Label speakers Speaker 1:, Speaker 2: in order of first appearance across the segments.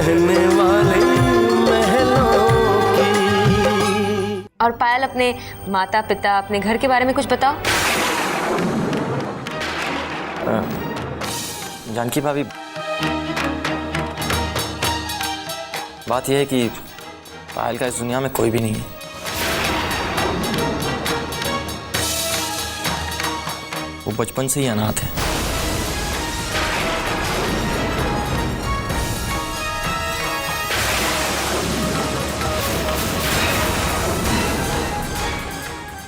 Speaker 1: रहने वाले महलों की।
Speaker 2: और पायल, अपने माता पिता, अपने घर के बारे में कुछ बताओ।
Speaker 3: जानकी भाभी, बात यह है कि पायल का इस दुनिया में कोई भी नहीं है। वो बचपन से ही अनाथ है।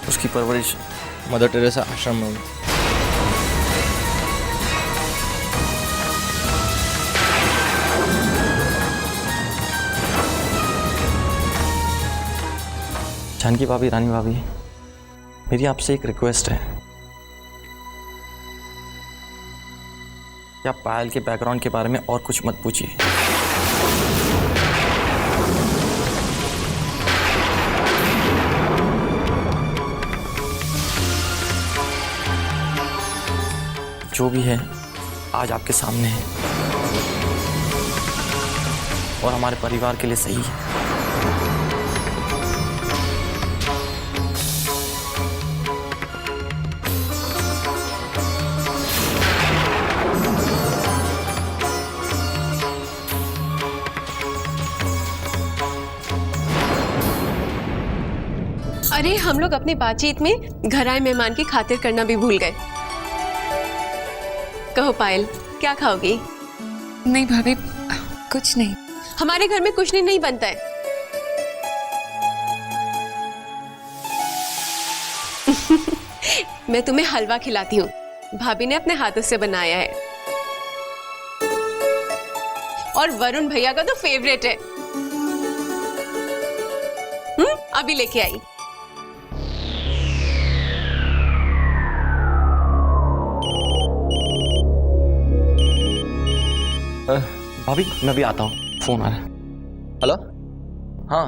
Speaker 3: उसकी परवरिश मदर टेरेसा आश्रम में हुई। जानकी भाभी, रानी भाभी, मेरी आपसे एक रिक्वेस्ट है कि आप पायल के बैकग्राउंड के बारे में और कुछ मत पूछिए। जो भी है आज आपके सामने है और हमारे परिवार के लिए सही है।
Speaker 4: अरे हम लोग अपनी बातचीत में घर आए मेहमान की खातिर करना भी भूल गए। कहो पायल, क्या खाओगी?
Speaker 5: नहीं भाभी, कुछ नहीं।
Speaker 4: हमारे घर में कुछ नहीं बनता है। मैं तुम्हें हलवा खिलाती हूँ, भाभी ने अपने हाथों से बनाया है। और वरुण भैया का तो फेवरेट है। अभी लेके आई।
Speaker 3: भाभी, मैं भी आता हूँ, फोन आ रहा है। हेलो, हाँ।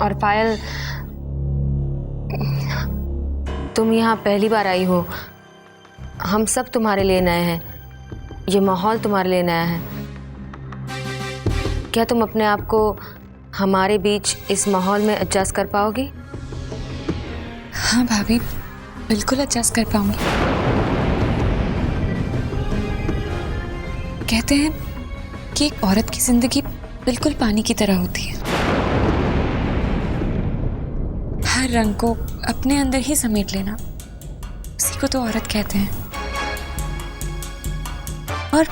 Speaker 2: और पायल, तुम यहाँ पहली बार आई हो। हम सब तुम्हारे लिए नए हैं। ये माहौल तुम्हारे लिए नया है। क्या तुम अपने आप को हमारे बीच इस माहौल में एडजस्ट कर पाओगी?
Speaker 5: हाँ भाभी, बिल्कुल एडजस्ट कर पाऊंगी। कहते हैं कि एक औरत की जिंदगी बिल्कुल पानी की तरह होती है। हर रंग को अपने अंदर ही समेट लेना, उसी को तो औरत कहते हैं। और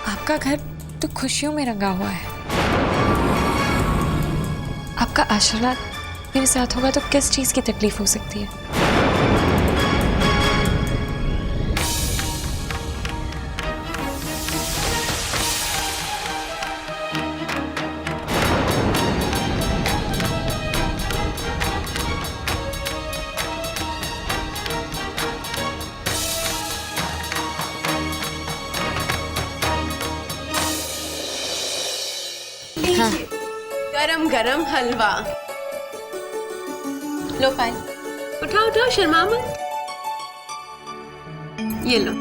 Speaker 5: आपका घर तो खुशियों में रंगा हुआ है। आपका आशीर्वाद मेरे साथ होगा तो किस चीज की तकलीफ हो सकती है।
Speaker 2: हाँ।
Speaker 4: गरम गरम हलवा लो पायल, उठाओ उठाओ, शर्मा मत। ये लो।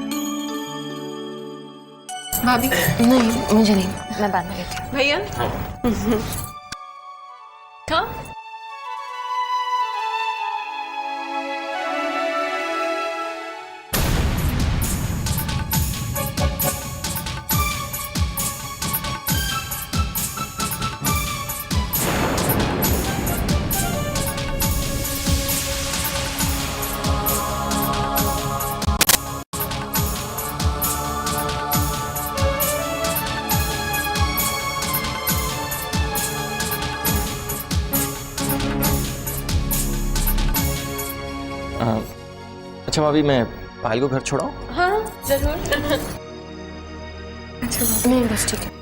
Speaker 4: भाभी
Speaker 2: नहीं, मुझे नहीं, मैं बाद में लेती हूँ।
Speaker 4: भैया खाओ।
Speaker 3: अच्छा भाभी, मैं पायल को घर छोड़ाऊं?
Speaker 4: हाँ जरूर।
Speaker 5: अच्छा
Speaker 2: नहीं, बस ठीक है।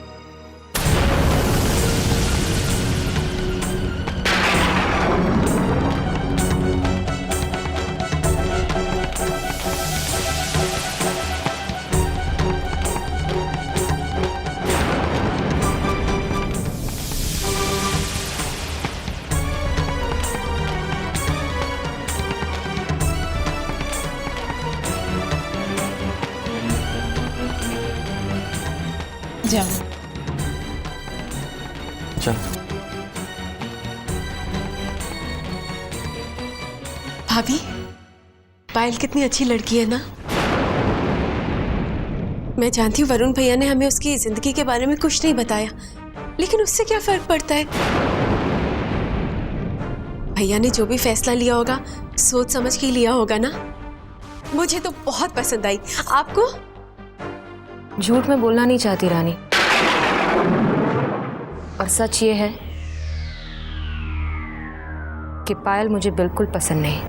Speaker 5: जाओ।
Speaker 3: चल।
Speaker 4: भाभी, पायल कितनी अच्छी लड़की है ना। मैं जानती हूँ वरुण भैया ने हमें उसकी जिंदगी के बारे में कुछ नहीं बताया, लेकिन उससे क्या फर्क पड़ता है। भैया ने जो भी फैसला लिया होगा सोच समझ के लिया होगा ना। मुझे तो बहुत पसंद आई। आपको?
Speaker 2: झूठ मैं बोलना नहीं चाहती रानी, और सच ये है कि पायल मुझे बिल्कुल पसंद नहीं।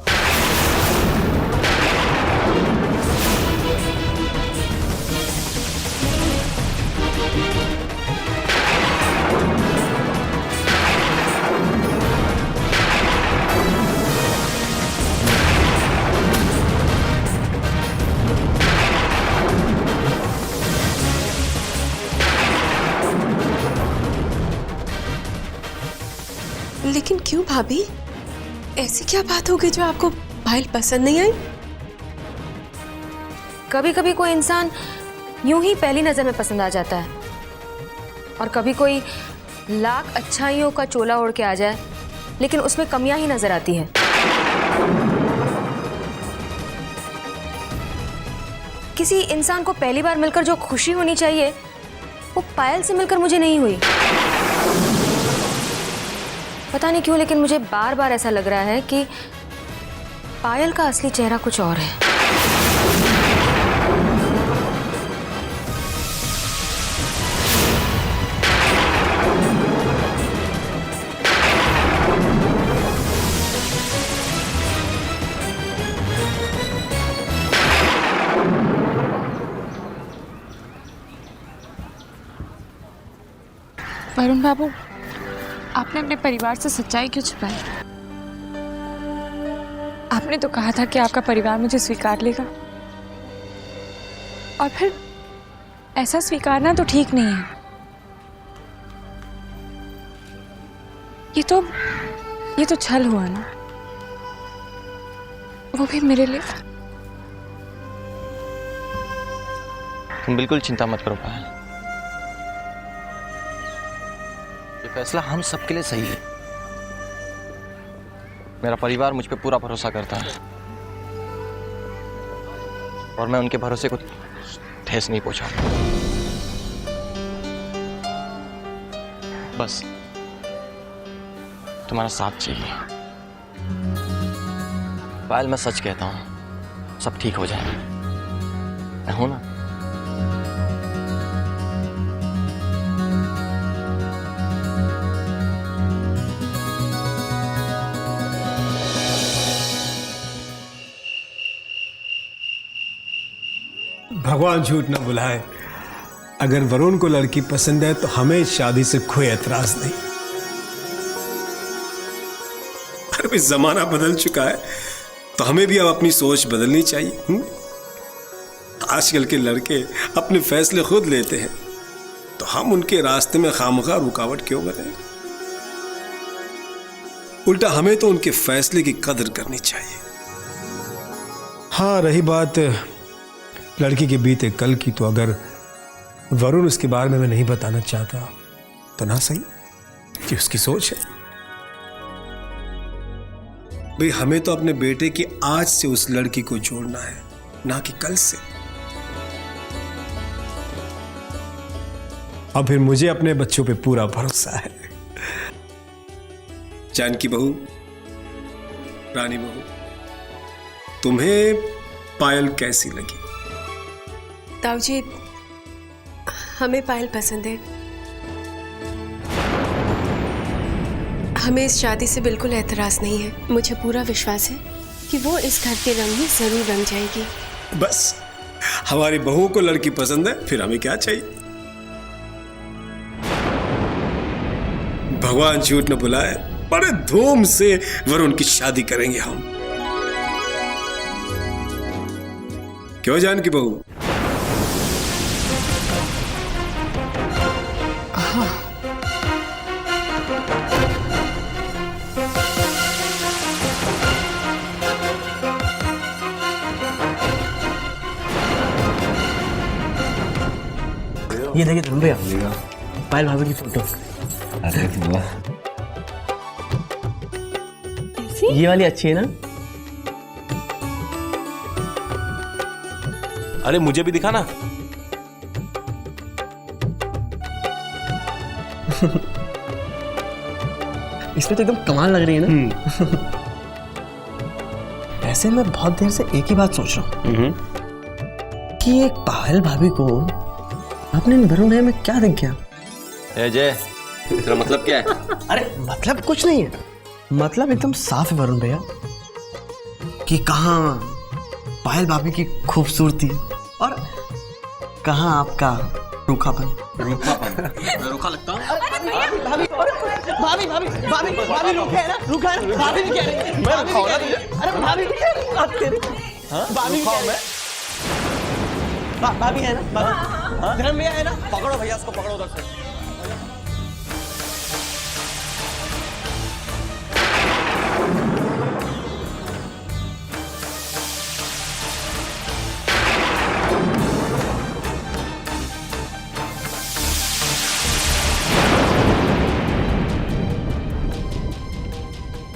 Speaker 4: लेकिन क्यों भाभी? ऐसी क्या बात हो गई जो आपको पायल पसंद नहीं आई?
Speaker 2: कभी कभी कोई इंसान यूं ही पहली नजर में पसंद आ जाता है, और कभी कोई लाख अच्छाइयों का चोला ओढ़ के आ जाए लेकिन उसमें कमियां ही नजर आती हैं। किसी इंसान को पहली बार मिलकर जो खुशी होनी चाहिए वो पायल से मिलकर मुझे नहीं हुई। पता नहीं क्यों, लेकिन मुझे बार बार ऐसा लग रहा है कि पायल का असली चेहरा कुछ और है।
Speaker 5: वरुण बाबू, आपने अपने परिवार से सच्चाई क्यों छुपाई? आपने तो कहा था कि आपका परिवार मुझे स्वीकार लेगा, और फिर ऐसा स्वीकारना तो ठीक नहीं है। ये तो छल हुआ ना, वो भी मेरे लिए।
Speaker 3: तुम बिल्कुल चिंता मत करो पायल, ये फैसला हम सबके लिए सही है। मेरा परिवार मुझ पे पूरा भरोसा करता है, और मैं उनके भरोसे को ठेस नहीं पहुंचाऊंगा। बस तुम्हारा साथ चाहिए। पायल, मैं सच कहता हूं, सब ठीक हो जाएगा। मैं हूं ना।
Speaker 6: भगवान झूठ न बुलाए, अगर वरुण को लड़की पसंद है तो हमें इस शादी से कोई एतराज नहीं। अरे भाई, जमाना बदल चुका है तो हमें भी अब अपनी सोच बदलनी चाहिए। आजकल के लड़के अपने फैसले खुद लेते हैं, तो हम उनके रास्ते में खामखा रुकावट क्यों बने? उल्टा हमें तो उनके फैसले की कदर करनी चाहिए। हाँ, रही बात लड़की के बीते कल की, तो अगर वरुण उसके बारे में मैं नहीं बताना चाहता तो ना सही, कि उसकी सोच है। भाई, हमें तो अपने बेटे की आज से उस लड़की को जोड़ना है, ना कि कल से। और फिर मुझे अपने बच्चों पे पूरा भरोसा है। जानकी बहू, रानी बहू, तुम्हें पायल कैसी लगी?
Speaker 4: ताऊ जी, हमें पायल पसंद है। हमें इस शादी से बिल्कुल एतराज नहीं है। मुझे पूरा विश्वास है कि वो इस घर के रंग में जरूर रंग जाएगी।
Speaker 6: बस हमारी बहू को लड़की पसंद है, फिर हमें क्या चाहिए? भगवान झूठ न बुलाए, बड़े धूम से वरुण की शादी करेंगे हम। क्यों जानकी बहू?
Speaker 7: ये देखिए धर्म भैया, पायल भाभी की फोटो।
Speaker 3: अरे वाह,
Speaker 7: ये वाली अच्छी है ना?
Speaker 1: अरे मुझे भी दिखा ना।
Speaker 7: इसमें तो एकदम कमाल लग रही है ना। ऐसे मैं बहुत देर से एक ही बात सोच रहा हूँ कि एक पायल भाभी को अपने वरुण भैया में क्या दिख गया?
Speaker 3: ए जय, तेरा मतलब क्या है?
Speaker 7: अरे मतलब कुछ नहीं है, मतलब एकदम साफ है वरुण भैया कि कहाँ पायल भाभी की खूबसूरती और कहाँ आपका रूखापन।
Speaker 3: मैं रूखा लगता हूँ?
Speaker 7: भाभी रूखा है ना? रूखा है ना? भाभी भी कह रही है। मैं रूखा हूँ ना? अरे भाभी भी कह रही है, बात कर रही है। हाँ? भाभी भी कह रही है। भाभी है ना? भाभी धर्म भैया है ना?
Speaker 3: पकड़ो भैया, इसको पकड़ो उधर से।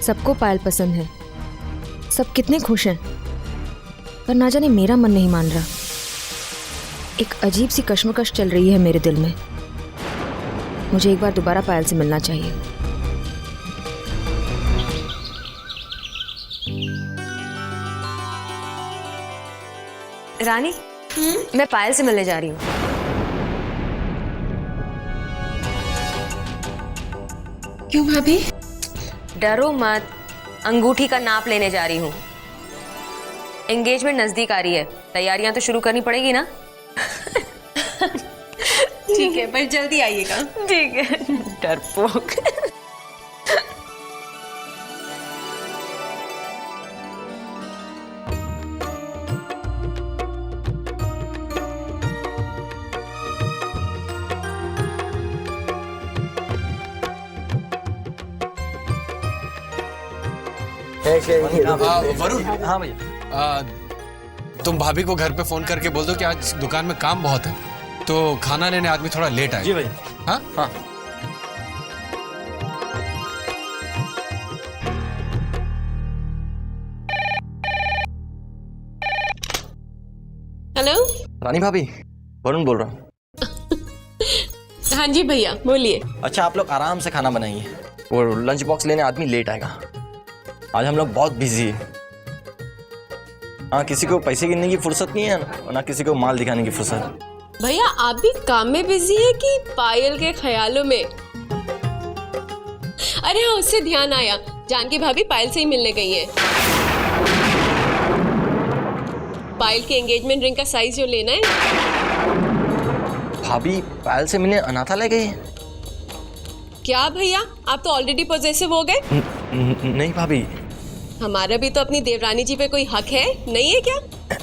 Speaker 2: सबको पायल पसंद है, सब कितने खुश हैं, पर ना जाने मेरा मन नहीं मान रहा। एक अजीब सी कश्मकश चल रही है मेरे दिल में। मुझे एक बार दोबारा पायल से मिलना चाहिए। रानी, मैं पायल से मिलने जा रही हूँ।
Speaker 4: क्यों भाभी?
Speaker 2: डरो मत, अंगूठी का नाप लेने जा रही हूँ। एंगेजमेंट नजदीक आ रही है, तैयारियां तो शुरू करनी पड़ेगी ना।
Speaker 4: ठीक है, पर जल्दी आइएगा।
Speaker 2: ठीक है। डरपोक।
Speaker 8: वरुण,
Speaker 3: हाँ भैया।
Speaker 8: तुम भाभी को घर पे फोन करके बोल दो कि आज दुकान में काम बहुत है, तो खाना लेने आदमी थोड़ा लेट आए।
Speaker 3: जी भैया।
Speaker 8: हाँ
Speaker 3: हाँ।
Speaker 4: हेलो।
Speaker 3: रानी भाभी, वरुण बोल रहा हूँ।
Speaker 4: हाँ जी भैया, बोलिए।
Speaker 3: अच्छा, आप लोग आराम से खाना बनाइए, वो लंच बॉक्स लेने आदमी लेट आएगा। आज हम लोग बहुत बिजी है। हाँ, किसी को पैसे गिनने की फुर्सत नहीं है और ना किसी को माल दिखाने की फुर्सत।
Speaker 4: भैया आप भी काम में बिजी है कि पायल के ख्यालों में? अरे हाँ, उससे ध्यान आया, जानकी भाभी पायल से ही मिलने गई हैं। पायल के एंगेजमेंट रिंग का साइज जो लेना है।
Speaker 3: भाभी पायल से मिलने अनाथालय गई है?
Speaker 4: क्या भैया, आप तो ऑलरेडी पॉजेसिव हो गए।
Speaker 3: नहीं भाभी।
Speaker 4: हमारा भी तो अपनी देवरानी जी पे कोई हक है, नहीं है क्या?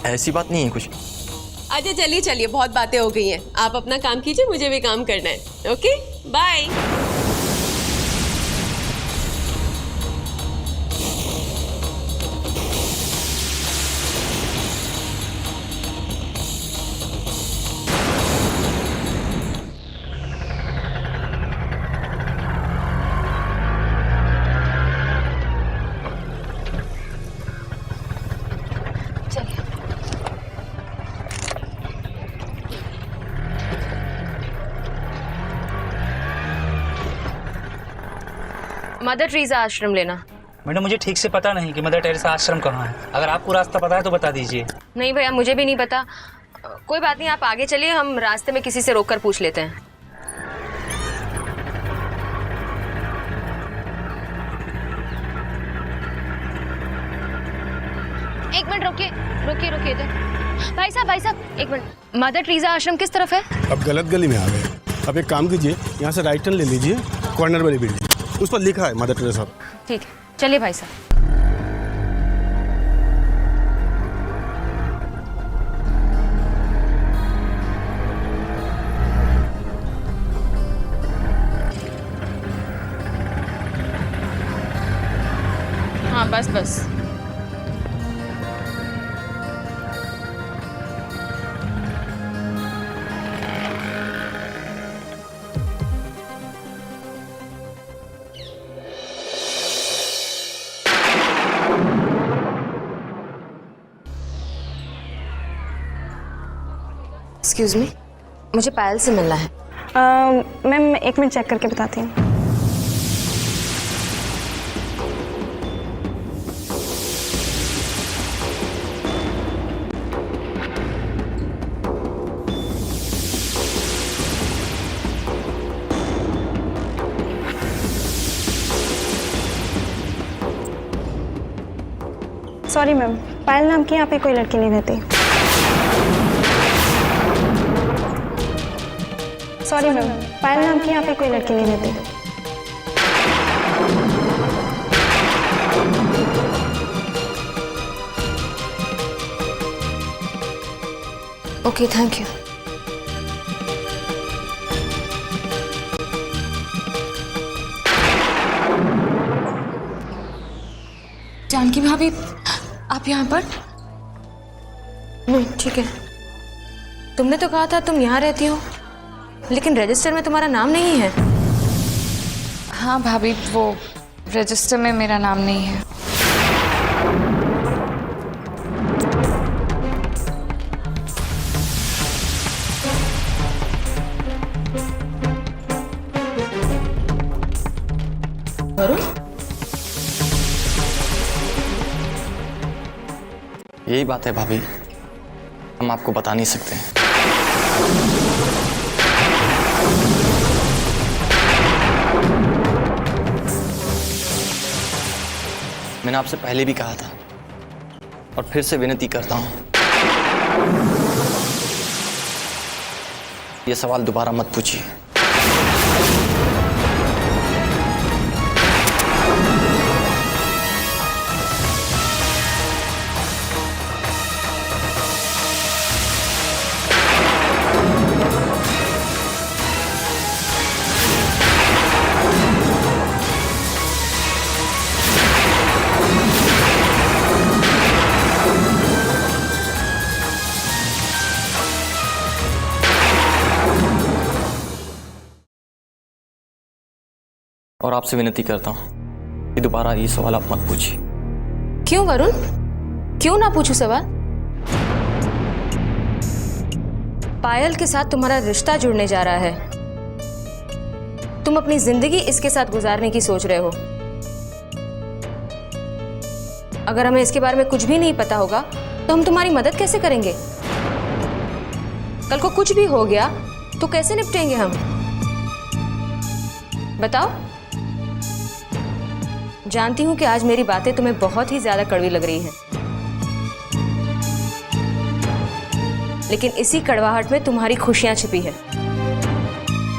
Speaker 3: ऐसी बात नहीं है कुछ।
Speaker 4: अच्छा चलिए चलिए, बहुत बातें हो गई हैं, आप अपना काम कीजिए, मुझे भी काम करना है। Okay bye.
Speaker 2: मदर ट्रीजा आश्रम लेना।
Speaker 9: मैडम मुझे ठीक से पता नहीं कि मदर टेरेसा आश्रम कहाँ है। अगर आपको रास्ता पता है तो बता दीजिए।
Speaker 2: नहीं भैया, मुझे भी नहीं पता। कोई बात नहीं, आप आगे चलिए, हम रास्ते में किसी से रोककर पूछ लेते हैं। एक मिनट रुकिए रुकिए रुकिए इधर। भाई साहब एक मिनट, मदर ट्रीजा आश्रम किस तरफ है?
Speaker 10: अब गलत गली में आ गए। अब एक काम कीजिए, यहाँ से राइट टर्न ले लीजिए, कॉर्नर वाली बिल्डिंग, उस पर लिखा है मदर टेरेसा।
Speaker 2: ठीक है, चलिए भाई साहब। हाँ बस। एक्सक्यूज मी, मुझे पायल से मिलना है।
Speaker 11: मैम 1 मिनट चेक करके बताती हूँ। सॉरी मैम, पायल नाम की यहाँ पे कोई लड़की नहीं रहती। सॉरी मैम, पायल नाम की यहाँ पे कोई लड़की नहीं रहती।
Speaker 2: Okay, thank you.
Speaker 5: जानकी भाभी, आप यहाँ पर?
Speaker 2: नहीं, ठीक है। तुमने तो कहा था तुम यहाँ रहती हो, लेकिन रजिस्टर में तुम्हारा नाम नहीं है।
Speaker 5: हाँ भाभी, वो रजिस्टर में मेरा नाम नहीं है।
Speaker 2: वरुण,
Speaker 3: यही बात है भाभी, हम आपको बता नहीं सकते हैं। मैंने आपसे पहले भी कहा था और फिर से विनती करता हूं, ये सवाल दोबारा मत पूछिए। और आपसे विनती करता हूं कि दोबारा ये सवाल आप मत पूछिए।
Speaker 2: क्यों वरुण, क्यों ना पूछूं सवाल? पायल के साथ तुम्हारा रिश्ता जुड़ने जा रहा है। तुम अपनी जिंदगी इसके साथ गुजारने की सोच रहे हो। अगर हमें इसके बारे में कुछ भी नहीं पता होगा तो हम तुम्हारी मदद कैसे करेंगे? कल को कुछ भी हो गया तो कैसे निपटेंगे हम? बताओ। जानती हूं कि आज मेरी बातें तुम्हें बहुत ही ज्यादा कड़वी लग रही हैं, लेकिन इसी कड़वाहट में तुम्हारी खुशियां छिपी है।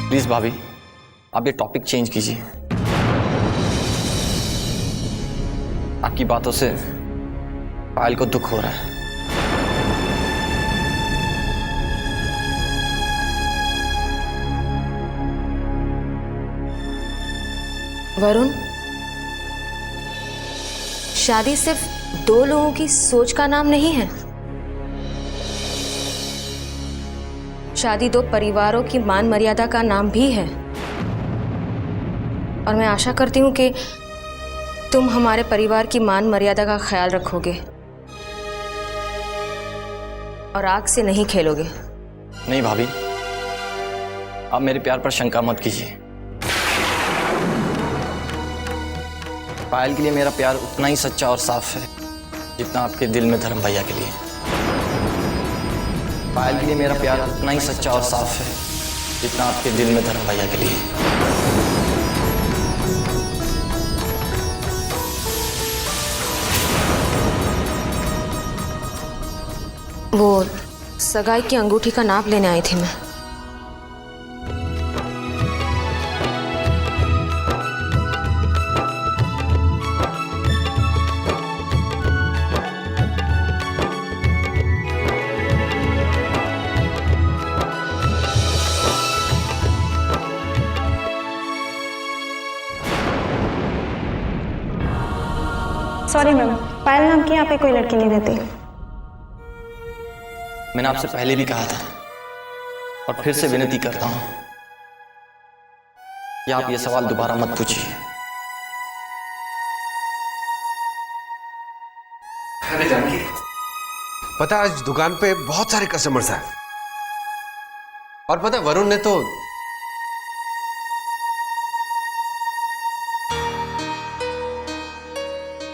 Speaker 3: प्लीज भाभी, आप ये टॉपिक चेंज कीजिए। आपकी बातों से पायल को दुख हो रहा है।
Speaker 2: वरुण, शादी सिर्फ 2 लोगों की सोच का नाम नहीं है। शादी 2 परिवारों की मान मर्यादा का नाम भी है। और मैं आशा करती हूं कि तुम हमारे परिवार की मान मर्यादा का ख्याल रखोगे और आग से नहीं खेलोगे।
Speaker 3: नहीं भाभी, आप मेरे प्यार पर शंका मत कीजिए। पायल के लिए मेरा प्यार उतना ही सच्चा और साफ है जितना आपके दिल में धर्म भैया के लिए। पायल के लिए मेरा प्यार उतना ही सच्चा और साफ है जितना आपके दिल में धर्म भैया के लिए।
Speaker 2: वो सगाई की अंगूठी का नाप लेने आई थी मैं।
Speaker 11: सॉरी मैम, पायल नाम की यहाँ पे कोई लड़की नहीं रहती।
Speaker 3: मैंने आपसे पहले भी कहा था और फिर से विनती करता हूं कि आप ये सवाल दोबारा मत पूछिए।
Speaker 12: अरे जानकी, पता है आज दुकान पे बहुत सारे कस्टमर्स हैं।
Speaker 8: और पता है वरुण ने तो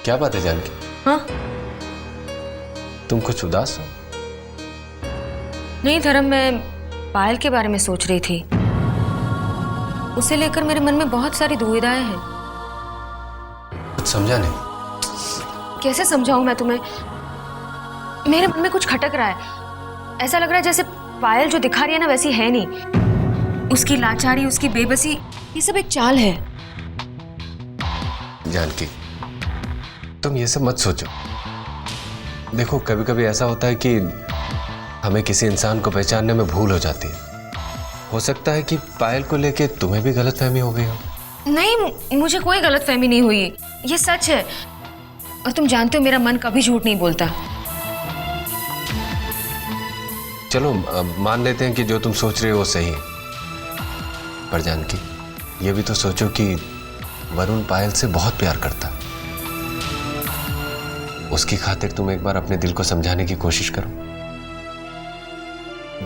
Speaker 8: क्या बात है जानकी?
Speaker 2: हाँ?
Speaker 8: तुम कुछ उदास हो?
Speaker 2: नहीं धर्म, मैं पायल के बारे में सोच रही थी। उसे लेकर मेरे मन में बहुत सारी दुविधाएं हैं।
Speaker 8: कुछ समझा नहीं।
Speaker 2: कैसे समझाऊं मैं तुम्हें? मेरे मन में कुछ खटक रहा है। ऐसा लग रहा है जैसे पायल जो दिखा रही है ना वैसी है नहीं। उसकी लाचारी, उसकी बेबसी, ये सब एक चाल है।
Speaker 8: जानकी, तुम ये सब मत सोचो। देखो कभी कभी ऐसा होता है कि हमें किसी इंसान को पहचानने में भूल हो जाती है। हो सकता है कि पायल को लेके तुम्हें भी गलतफहमी हो गई हो।
Speaker 2: नहीं, मुझे कोई गलतफहमी नहीं हुई, ये सच है। और तुम जानते हो मेरा मन कभी झूठ नहीं बोलता।
Speaker 8: चलो मान लेते हैं कि जो तुम सोच रहे हो वो सही है, पर जानकी ये भी तो सोचो कि वरुण पायल से बहुत प्यार करता। उसकी खातिर तुम एक बार अपने दिल को समझाने की कोशिश करो।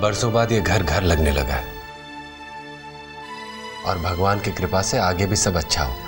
Speaker 8: बरसों बाद ये घर घर लगने लगा है और भगवान की कृपा से आगे भी सब अच्छा होगा।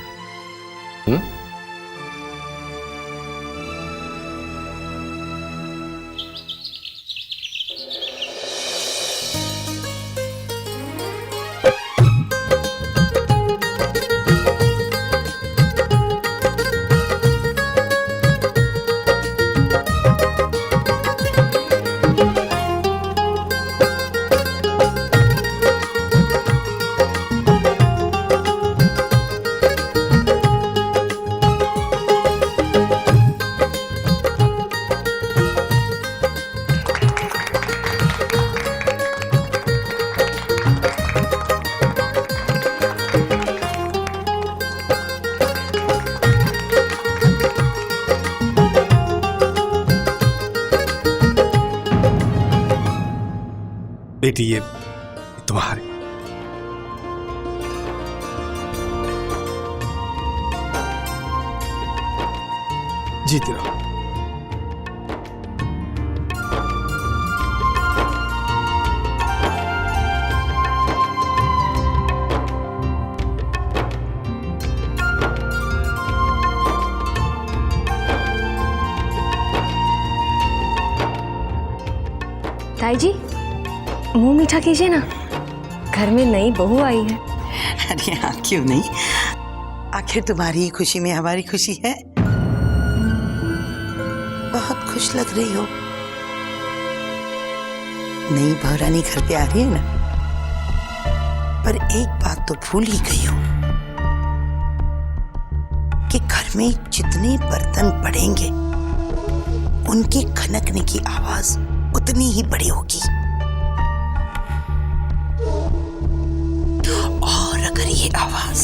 Speaker 6: बेटी ये तुम्हारी। जीती रहो।
Speaker 2: ताई जी, मुंह मीठा कीजिए ना, घर में नई बहू आई है।
Speaker 12: अरे हाँ, क्यों नहीं। आखिर तुम्हारी खुशी में हमारी खुशी है। बहुत खुश लग रही हो। नई बहुरानी घर पे आ रही है ना, पर एक बात तो भूल ही गई हो कि घर में जितने बर्तन पड़ेंगे उनकी खनकने की आवाज उतनी ही बड़ी होगी। और अगर ये आवाज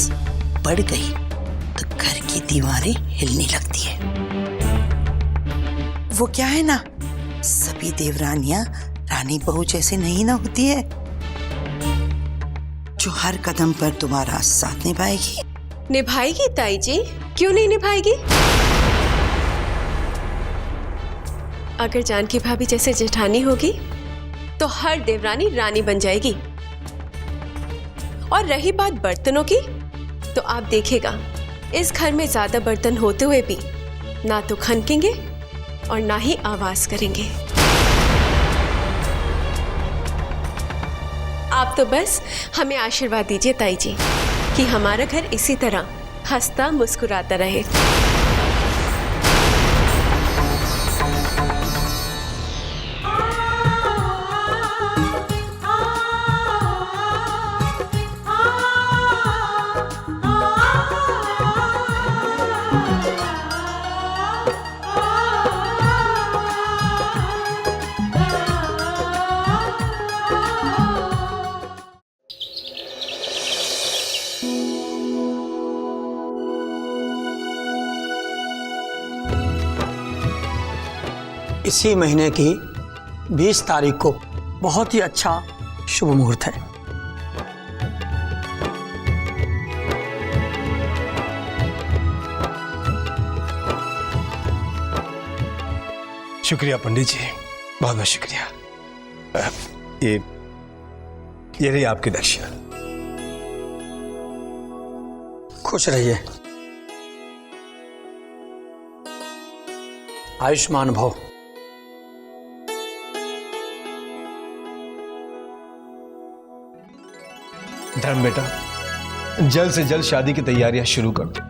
Speaker 12: बढ़ गई तो घर की दीवारें हिलने लगती है। वो क्या है ना, सभी देवरानियां रानी बहू जैसे नहीं ना होती है, जो हर कदम पर तुम्हारा साथ निभाएगी।
Speaker 4: निभाएगी ताई जी, क्यों नहीं निभाएगी? अगर जानकी भाभी जैसे जेठानी होगी तो हर देवरानी रानी बन जाएगी। और रही बात बर्तनों की, तो आप देखिएगा इस घर में ज्यादा बर्तन होते हुए भी ना तो खनकेंगे और ना ही आवाज करेंगे। आप तो बस हमें आशीर्वाद दीजिए ताई जी कि हमारा घर इसी तरह हंसता मुस्कुराता रहे।
Speaker 12: इसी महीने की 20 तारीख को बहुत ही अच्छा शुभ मुहूर्त है।
Speaker 6: शुक्रिया पंडित जी, बहुत बहुत शुक्रिया। ये ये रही आपकी दक्षिणा।
Speaker 13: खुश रहिए, आयुष्मान भव।
Speaker 6: धर्म बेटा, जल्द से जल्द शादी की तैयारियां शुरू कर दो।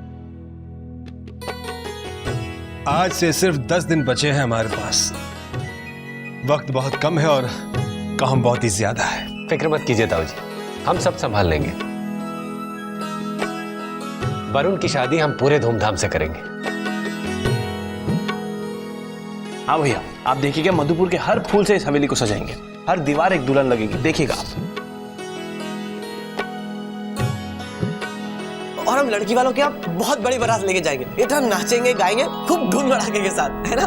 Speaker 6: आज से सिर्फ 10 दिन बचे हैं हमारे पास। वक्त बहुत कम है और काम बहुत ही ज्यादा है।
Speaker 8: फिक्र मत कीजिए ताऊ जी, हम सब संभाल लेंगे। वरुण की शादी हम पूरे धूमधाम से करेंगे।
Speaker 7: हाँ भैया, आप देखिएगा मधुपुर के हर फूल से इस हवेली को सजाएंगे, हर दीवार एक दुल्हन लगेगी, देखिएगा आप। और हम लड़की वालों के आप बहुत बड़ी बारात लेके जाएंगे, इतना नाचेंगे गाएंगे खूब धूम धड़ाके के साथ, है ना?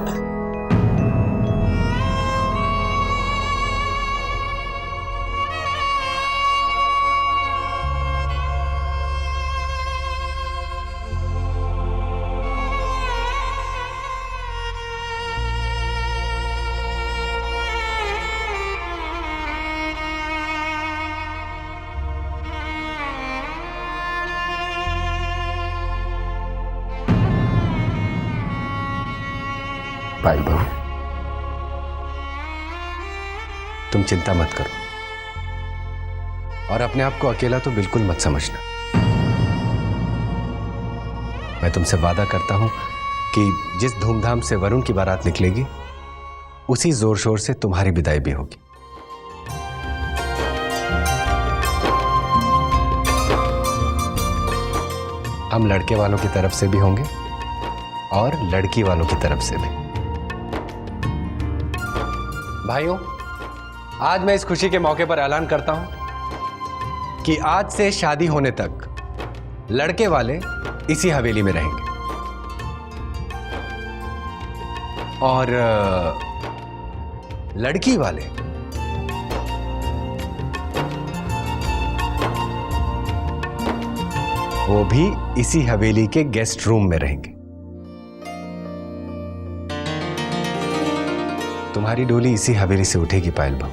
Speaker 8: पायल बहू, तुम चिंता मत करो और अपने आप को अकेला तो बिल्कुल मत समझना। मैं तुमसे वादा करता हूं कि जिस धूमधाम से वरुण की बारात निकलेगी उसी जोर शोर से तुम्हारी विदाई भी होगी। हम लड़के वालों की तरफ से भी होंगे और लड़की वालों की तरफ से भी। भाइयों, आज मैं इस खुशी के मौके पर ऐलान करता हूं कि आज से शादी होने तक लड़के वाले इसी हवेली में रहेंगे और लड़की वाले वो भी इसी हवेली के गेस्ट रूम में रहेंगे। तुम्हारी डोली इसी हवेली से उठेगी पायल बहू।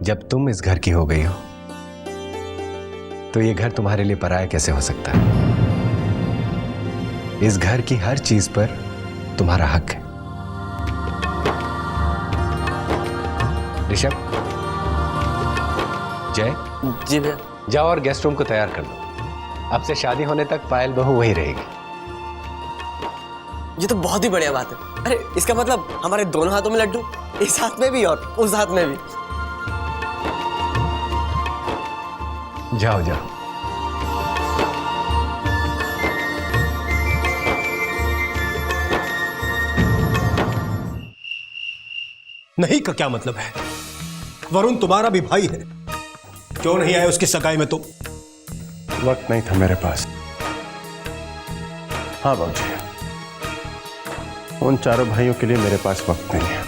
Speaker 8: जब तुम इस घर की हो गई हो तो ये घर तुम्हारे लिए पराया कैसे हो सकता है? इस घर की हर चीज पर तुम्हारा हक है। ऋषभ, जय।
Speaker 7: जी भैया।
Speaker 8: जाओ और गेस्ट रूम को तैयार कर दो। अब से शादी होने तक पायल बहू वही रहेगी।
Speaker 7: ये तो बहुत ही बढ़िया बात है। अरे इसका मतलब हमारे दोनों हाथों में लड्डू, इस हाथ में भी और उस हाथ में भी।
Speaker 8: जाओ जाओ।
Speaker 6: नहीं का क्या मतलब है? वरुण तुम्हारा भी भाई है, क्यों नहीं आए उसकी सगाई में? तो
Speaker 10: वक्त नहीं था मेरे पास। हाँ बाबूजी, उन चारों भाइयों के लिए मेरे पास वक्त नहीं है।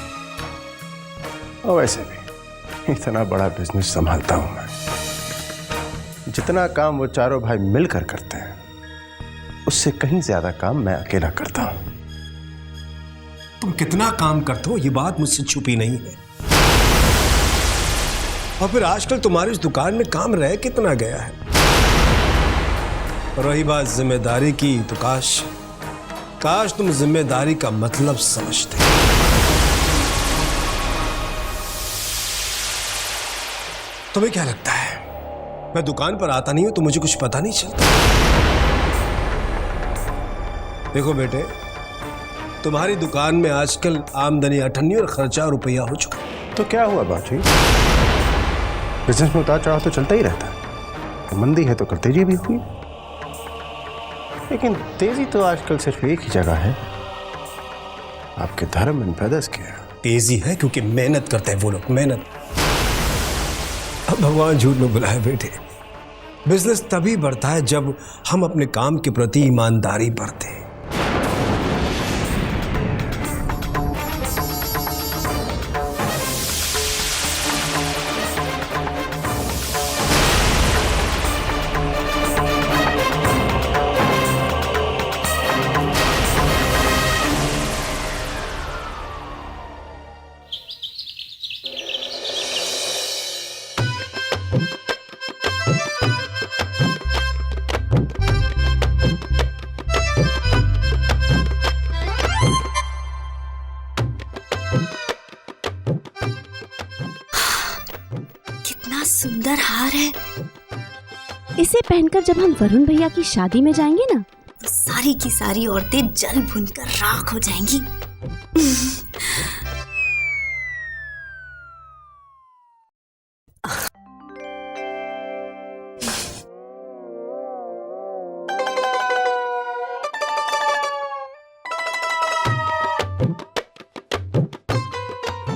Speaker 10: और वैसे भी इतना बड़ा बिजनेस संभालता हूं मैं, जितना काम वो चारों भाई मिलकर करते हैं उससे कहीं ज्यादा काम मैं अकेला करता हूं।
Speaker 6: तुम कितना काम करते हो ये बात मुझसे छुपी नहीं है। और फिर आजकल तुम्हारी इस दुकान में काम रह कितना गया है। रही बात जिम्मेदारी की, तो काश तुम जिम्मेदारी का मतलब समझते। तुम्हें क्या लगता है मैं दुकान पर आता नहीं हूं तो मुझे कुछ पता नहीं चलता? देखो बेटे, तुम्हारी दुकान में आजकल आमदनी 98 और खर्चा रुपया हो चुका।
Speaker 10: तो क्या हुआ बाजी, बिजनेस में उतार चढ़ाव तो चलता ही रहता है। तो मंदी है तो कल तेजी भी हुई, लेकिन तेजी तो आजकल सिर्फ एक ही जगह है, आपके धर्म एंड ब्रदर्स के।
Speaker 6: तेजी है क्योंकि मेहनत करते हैं वो लोग, मेहनत। अब भगवान झूठ में बुलाए बेटे, बिजनेस तभी बढ़ता है जब हम अपने काम के प्रति ईमानदारी बरते हैं।
Speaker 11: सुंदर हार है। इसे पहनकर जब हम वरुण भैया की शादी में जाएंगे ना, तो सारी की सारी औरतें जल भुनकर राख हो जाएंगी।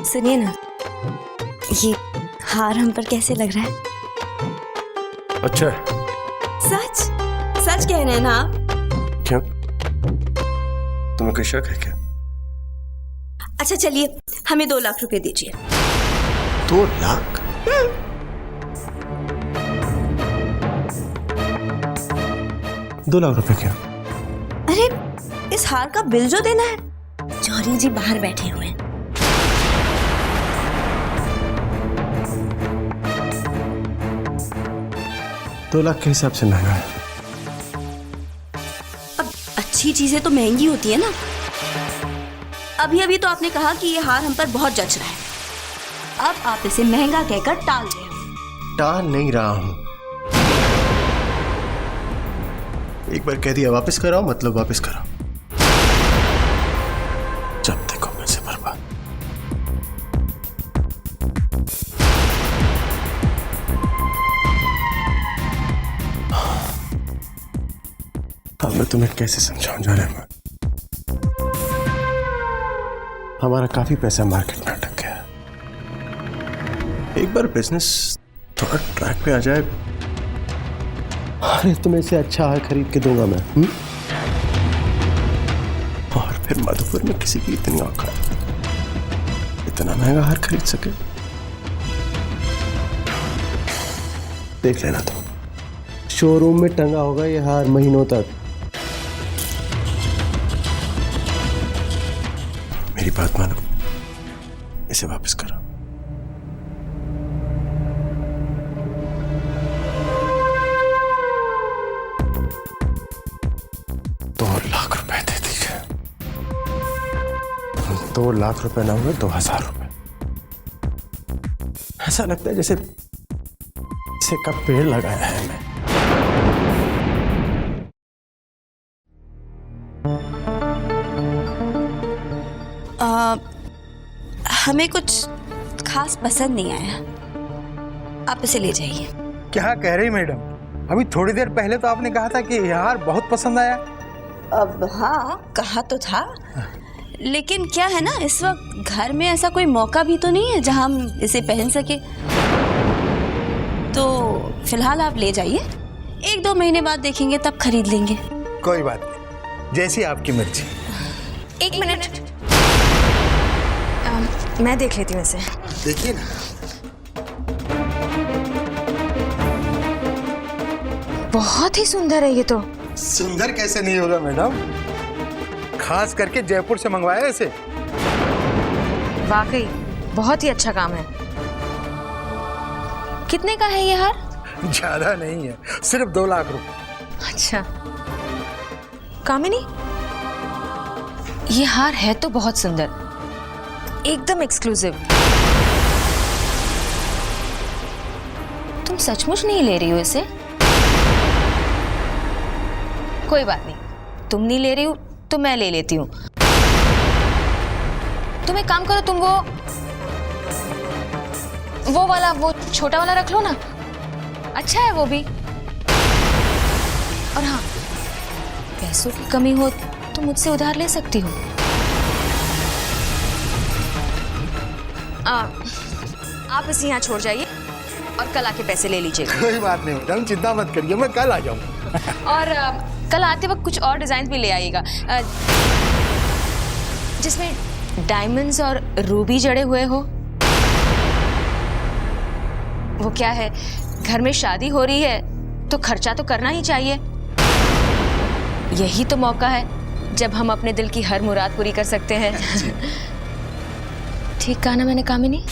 Speaker 11: सुनिए ना, ये हार हम पर कैसे लग रहा है?
Speaker 10: अच्छा।
Speaker 11: सच सच कह रहे हैं ना आप?
Speaker 10: क्यों, तुम्हें कोई शक है क्या?
Speaker 11: अच्छा चलिए, हमें 2 लाख रुपए दीजिए।
Speaker 10: 2 लाख? 2 लाख रुपए क्यों?
Speaker 11: अरे इस हार का बिल जो देना है, जौहरी जी बाहर बैठे हुए हैं।
Speaker 10: दो लाख के हिसाब से महंगा है।
Speaker 11: अब अच्छी चीजें तो महंगी होती है ना। अभी अभी तो आपने कहा कि ये हार हम पर बहुत जच रहा है, अब आप इसे महंगा कहकर टाल रहे हो।
Speaker 10: टाल नहीं रहा हूं, एक बार कह दिया वापस कराओ, मतलब वापस कराओ। जब देखो पैसे बर्बाद। अब मैं तुम्हें कैसे समझाऊं जा रहा हूं। हमारा काफी पैसा मार्केट में अटक गया। एक बार बिजनेस थोड़ा ट्रैक पे आ जाए, अरे तुम्हें से अच्छा हार खरीद के दूंगा मैं। और फिर मधुपुर में किसी की इतनी औकात, इतना महंगा हार खरीद सके। देख लेना तुम, शोरूम में टंगा होगा ये हार महीनों तक। मेरी बात मानो, इसे वापस करो। $2 लाख रुपए ना हुए 2000 रुपए। ऐसा लगता है जैसे इसे कब पेड़ लगाया है मैं।
Speaker 11: हमें कुछ खास पसंद नहीं आया, आप इसे ले जाइए।
Speaker 13: क्या कह रही मैडम? अभी थोड़ी देर पहले तो आपने कहा था कि ये हार बहुत पसंद आया।
Speaker 11: अब हाँ, कहा तो था, लेकिन क्या है ना, इस वक्त घर में ऐसा कोई मौका भी तो नहीं है जहां हम इसे पहन सके। तो फिलहाल आप ले जाइए, 1-2 महीने बाद देखेंगे तब खरीद लेंगे।
Speaker 13: कोई बात नहीं, जैसी आपकी मर्जी।
Speaker 2: 1 मिनट, मैं देख लेती हूँ इसे।
Speaker 13: देखिए ना,
Speaker 2: बहुत ही सुंदर है ये तो।
Speaker 13: सुंदर कैसे नहीं होगा मैडम, खास करके जयपुर से मंगवाया इसे।
Speaker 2: वाकई बहुत ही अच्छा काम है। कितने का है ये हार?
Speaker 13: ज्यादा नहीं है, सिर्फ 2 लाख रुपए।
Speaker 2: अच्छा कामिनी, ये हार है तो बहुत सुंदर, एकदम एक्सक्लूसिव। तुम सचमुच नहीं ले रही हो इसे? कोई बात नहीं, तुम नहीं ले रही हो तो मैं ले लेती हूँ। तुम एक काम करो, तुम वो वाला, वो छोटा वाला रख लो ना, अच्छा है वो भी। और हाँ, पैसों की कमी हो तो मुझसे उधार ले सकती हो। आप इसे यहाँ छोड़ जाइए और कल आके पैसे ले लीजिएगा।
Speaker 13: कोई बात नहीं मैडम, चिंता मत करिए, मैं कल आ जाऊंगा।
Speaker 2: और कल आते वक्त कुछ और डिजाइन भी ले आइएगा, जिसमें डायमंड्स और रूबी जड़े हुए हो। वो क्या है, घर में शादी हो रही है तो खर्चा तो करना ही चाहिए। यही तो मौका है जब हम अपने दिल की हर मुराद पूरी कर सकते हैं। ठीक कहा ना मैंने कामिनी?